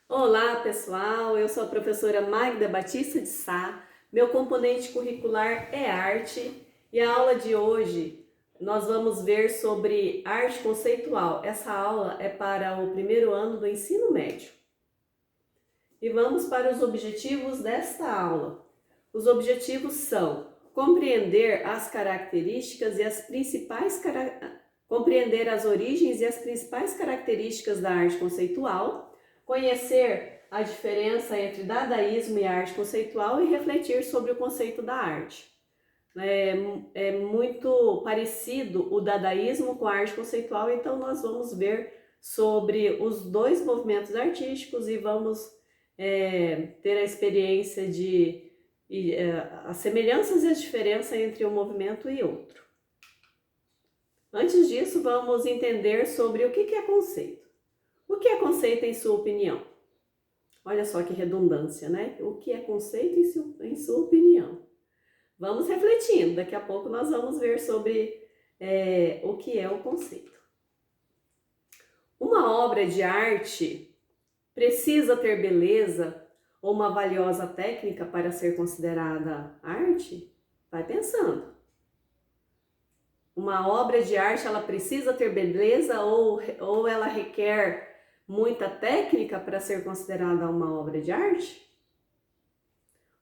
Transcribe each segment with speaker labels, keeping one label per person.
Speaker 1: Olá, pessoal! Eu sou a professora Magda Batista de Sá. Meu componente curricular é arte e a aula de hoje nós vamos ver sobre arte conceitual. Essa aula é para o primeiro ano do ensino médio. E vamos para os objetivos desta aula. Os objetivos são compreender as características e as principais compreender as origens e as principais características da arte conceitual, conhecer a diferença entre dadaísmo e arte conceitual e refletir sobre o conceito da arte. É muito parecido o dadaísmo com a arte conceitual, então nós vamos ver sobre os dois movimentos artísticos e vamos ter a experiência de as semelhanças e as diferenças entre um movimento e outro. Antes disso, vamos entender sobre o que é conceito. O que é conceito em sua opinião? Olha só que redundância, né? O que é conceito em sua opinião? Vamos refletindo, daqui a pouco nós vamos ver sobre o que é o conceito. Uma obra de arte precisa ter beleza ou uma valiosa técnica para ser considerada arte? Vai pensando. Uma obra de arte, ela precisa ter beleza ou ela requer muita técnica para ser considerada uma obra de arte?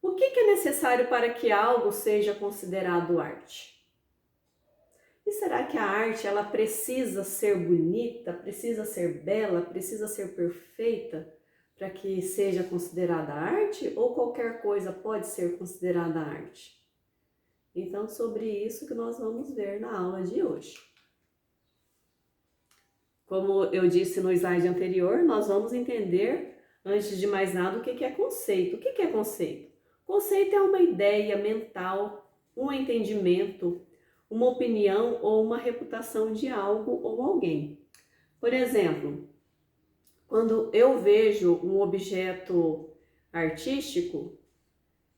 Speaker 1: O que é necessário para que algo seja considerado arte? E será que a arte ela precisa ser bonita, precisa ser bela, precisa ser perfeita para que seja considerada arte? Ou qualquer coisa pode ser considerada arte? Então, sobre isso que nós vamos ver na aula de hoje. Como eu disse no slide anterior, nós vamos entender, antes de mais nada, o que é conceito. O que é conceito? Conceito é uma ideia mental, um entendimento, uma opinião ou uma reputação de algo ou alguém. Por exemplo, quando eu vejo um objeto artístico,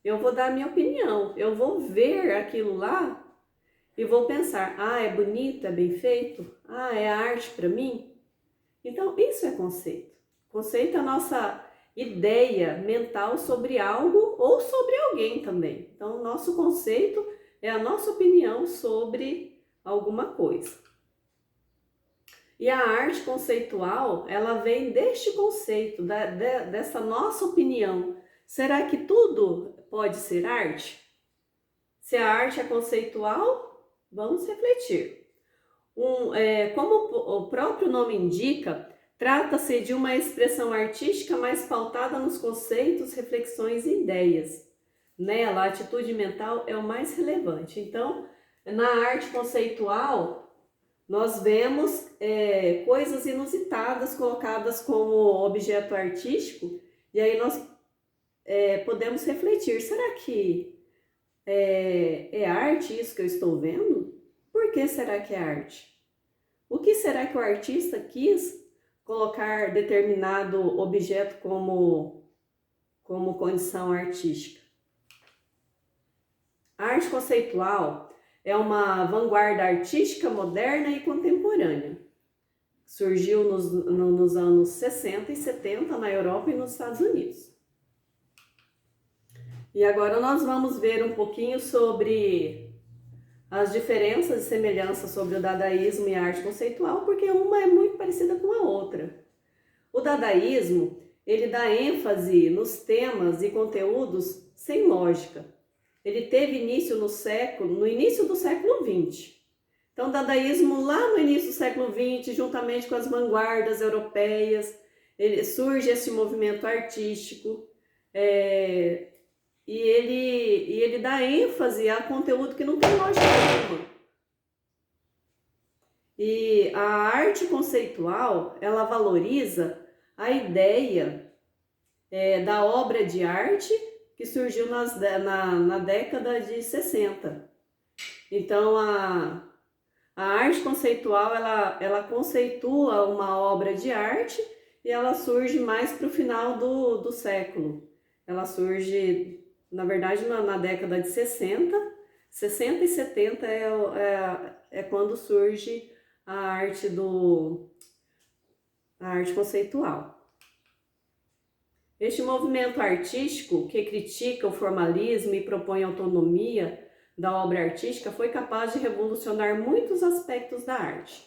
Speaker 1: eu vou dar minha opinião, eu vou ver aquilo lá e vou pensar, é bonito, é bem feito, é arte para mim. Então, isso é conceito. Conceito é a nossa ideia mental sobre algo ou sobre alguém também. Então, o nosso conceito é a nossa opinião sobre alguma coisa. E a arte conceitual, ela vem deste conceito, dessa nossa opinião. Será que tudo pode ser arte? Se a arte é conceitual, vamos refletir. Como o próprio nome indica, trata-se de uma expressão artística mais pautada nos conceitos, reflexões e ideias. Nela, a atitude mental é o mais relevante. Então, na arte conceitual, nós vemos coisas inusitadas colocadas como objeto artístico, e aí nós podemos refletir, será que é arte isso que eu estou vendo? Por que será que é arte? O que será que o artista quis colocar determinado objeto como condição artística? A arte conceitual é uma vanguarda artística moderna e contemporânea. Surgiu nos anos 60 e 70 na Europa e nos Estados Unidos. E agora nós vamos ver um pouquinho sobre as diferenças e semelhanças sobre o dadaísmo e a arte conceitual, porque uma é muito parecida com a outra. O dadaísmo, ele dá ênfase nos temas e conteúdos sem lógica. Ele teve início no início do século XX. Então, o dadaísmo lá no início do século XX, juntamente com as vanguardas europeias, surge esse movimento artístico, e ele dá ênfase a conteúdo que não tem lógica nenhuma. E a arte conceitual, ela valoriza a ideia da obra de arte que surgiu na década de 60. Então, a arte conceitual, ela conceitua uma obra de arte e ela surge mais para o final do século. Ela surge, na verdade, na década de 60. 60 e 70 é quando surge a arte conceitual. Este movimento artístico, que critica o formalismo e propõe autonomia da obra artística, foi capaz de revolucionar muitos aspectos da arte.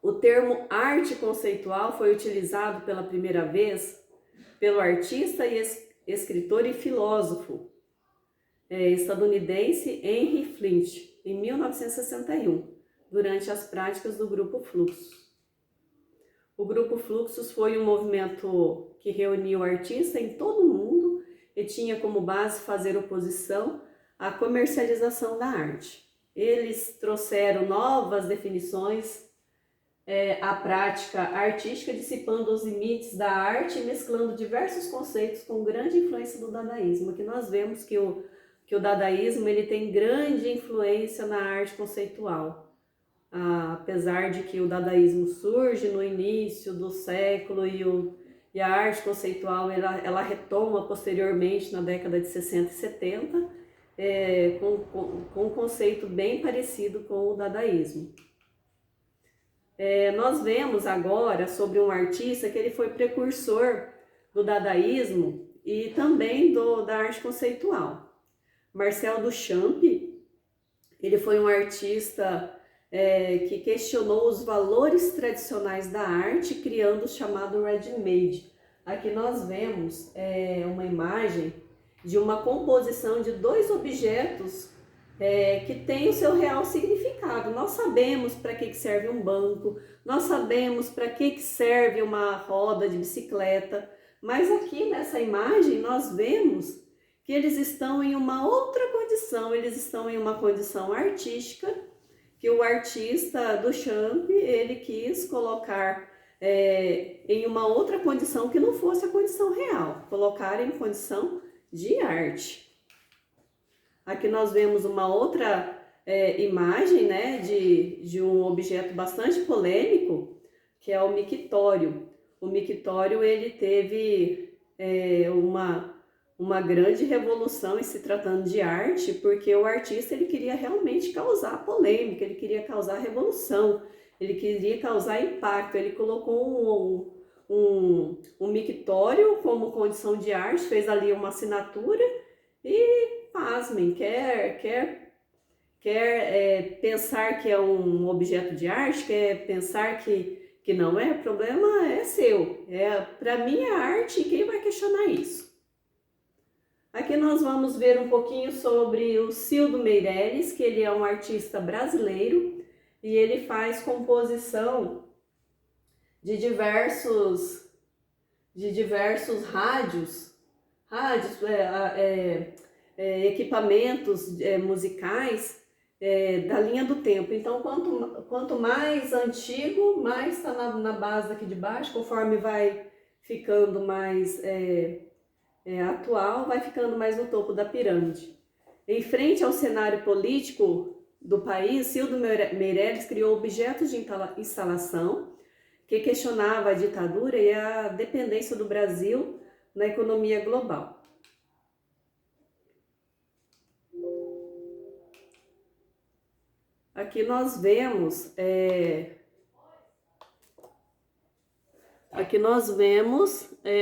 Speaker 1: O termo arte conceitual foi utilizado pela primeira vez pelo artista e escritor e filósofo estadunidense Henry Flint, em 1961, durante as práticas do Grupo Fluxus. O Grupo Fluxus foi um movimento que reuniu artistas em todo o mundo e tinha como base fazer oposição à comercialização da arte. Eles trouxeram novas definições à prática artística, dissipando os limites da arte e mesclando diversos conceitos com grande influência do dadaísmo. Aqui nós vemos que o dadaísmo ele tem grande influência na arte conceitual. Apesar de que o dadaísmo surge no início do século e a arte conceitual ela retoma posteriormente na década de 60 e 70, com um conceito bem parecido com o dadaísmo. Nós vemos agora sobre um artista que ele foi precursor do dadaísmo e também da arte conceitual. Marcel Duchamp, ele foi um artista que questionou os valores tradicionais da arte, criando o chamado ready-made. Aqui nós vemos uma imagem de uma composição de dois objetos que tem o seu real significado. Nós sabemos para que serve um banco, nós sabemos para que serve uma roda de bicicleta, mas aqui nessa imagem nós vemos que eles estão em uma outra condição, eles estão em uma condição artística, que o artista Duchamp, ele quis colocar em uma outra condição que não fosse a condição real, colocar em condição de arte. Aqui nós vemos uma outra imagem, né, de um objeto bastante polêmico, que é o mictório. O mictório ele teve uma grande revolução em se tratando de arte, porque o artista ele queria realmente causar polêmica, ele queria causar revolução, ele queria causar impacto. Ele colocou um mictório como condição de arte, fez ali uma assinatura e, pasmem, quer pensar que é um objeto de arte, quer pensar que não é, o problema é seu. Para mim é arte e quem vai questionar isso? Aqui nós vamos ver um pouquinho sobre o Cildo Meireles, que ele é um artista brasileiro e ele faz composição de diversos rádios, equipamentos musicais da linha do tempo. Então, quanto mais antigo, mais está na base daqui de baixo, conforme vai ficando mais atual, vai ficando mais no topo da pirâmide. Em frente ao cenário político do país, Cildo Meireles criou objetos de instalação que questionava a ditadura e a dependência do Brasil na economia global. Aqui nós vemos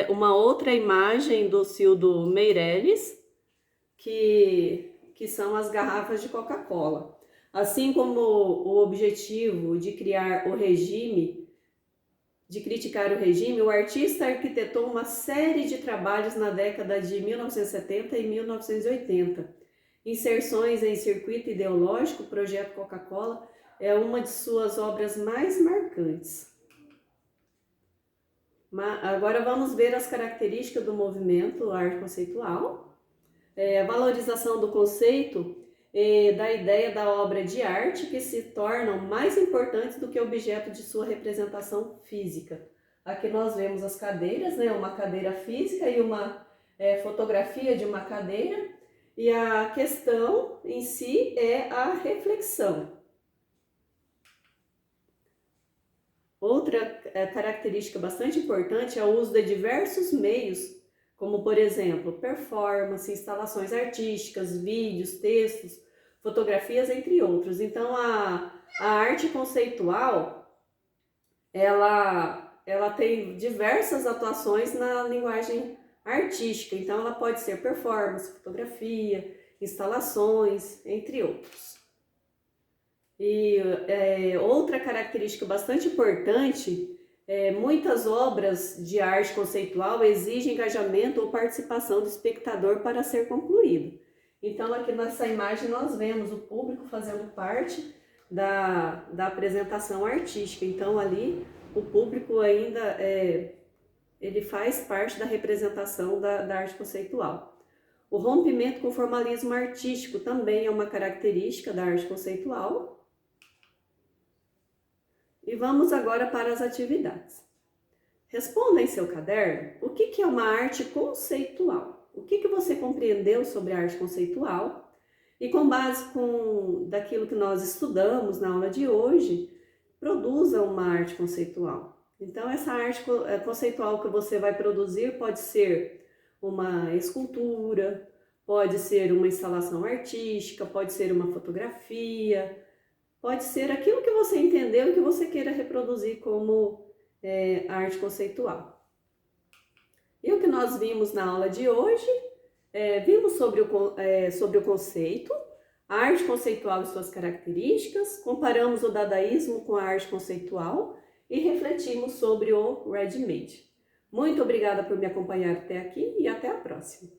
Speaker 1: uma outra imagem do Cildo Meireles, que são as garrafas de Coca-Cola. Assim como o objetivo de criar o regime, de criticar o regime, o artista arquitetou uma série de trabalhos na década de 1970 e 1980. Inserções em circuito ideológico, o Projeto Coca-Cola é uma de suas obras mais marcantes. Agora vamos ver as características do movimento arte conceitual. A valorização do conceito da ideia da obra de arte, que se tornam mais importantes do que objeto de sua representação física. Aqui nós vemos as cadeiras, né? Uma cadeira física e uma fotografia de uma cadeira, e a questão em si é a reflexão. Outra característica bastante importante é o uso de diversos meios, como por exemplo, performance, instalações artísticas, vídeos, textos, fotografias, entre outros. Então a arte conceitual, ela ela tem diversas atuações na linguagem artística, então ela pode ser performance, fotografia, instalações, entre outros. E outra característica bastante importante, muitas obras de arte conceitual exigem engajamento ou participação do espectador para ser concluído. Então aqui nessa imagem nós vemos o público fazendo parte da apresentação artística, então ali o público ainda ele faz parte da representação da arte conceitual. O rompimento com o formalismo artístico também é uma característica da arte conceitual. E vamos agora para as atividades. Responda em seu caderno o que é uma arte conceitual. O que você compreendeu sobre a arte conceitual? E com base daquilo que nós estudamos na aula de hoje, produza uma arte conceitual. Então, essa arte conceitual que você vai produzir pode ser uma escultura, pode ser uma instalação artística, pode ser uma fotografia, pode ser aquilo que você entendeu e que você queira reproduzir como arte conceitual. E o que nós vimos na aula de hoje, vimos sobre o conceito, a arte conceitual e suas características, comparamos o dadaísmo com a arte conceitual e refletimos sobre o ready-made. Muito obrigada por me acompanhar até aqui e até a próxima.